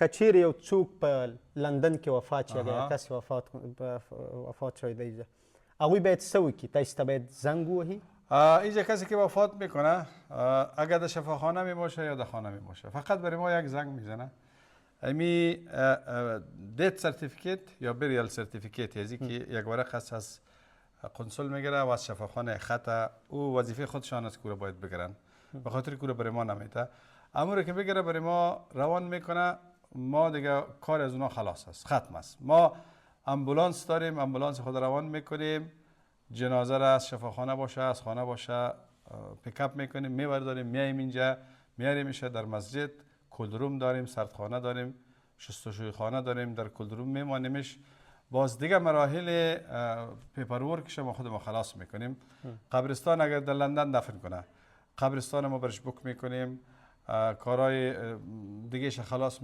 کچیر یو څوک په لندن کې وفات شي اگر کس وفات شوی دی هغوی باید څه وکړي؟ تاسو ته باید زنگ ووهي؟ اینجا کسی که وفات میکنه اگر در شفاخانه می باشه یا در خانه می باشه فقط برای ما یک زنگ میزنه. امی دیت سرتیفیکیت یا بریال سرتیفیکیت یعنی که یک ورق است از قنسل میگیره و از شفاخانه خط او وظیفه خودشان است که باید بگیرن به خاطر که برای ما نمیته امور که بگیره برای ما روان میکنه ما دیگه کار از اونا خلاص است ختم است. ما امبولانس داریم امبولانس خود روان میکنیم جنازه را از شفاخانه باشه از خانه باشه پیکاپ میکنیم میبرداریم میایم اینجا میاریمش در مسجد کولدروم داریم سردخانه داریم شستشوی خانه داریم در کولدروم میمانیمش باز دیگه مراحل پیپرورکش ما خود ما خلاص میکنیم. قبرستان اگر در لندن دفن کنه قبرستان ما برش بک میکنیم کارهای دیگه خلاص میکنیم.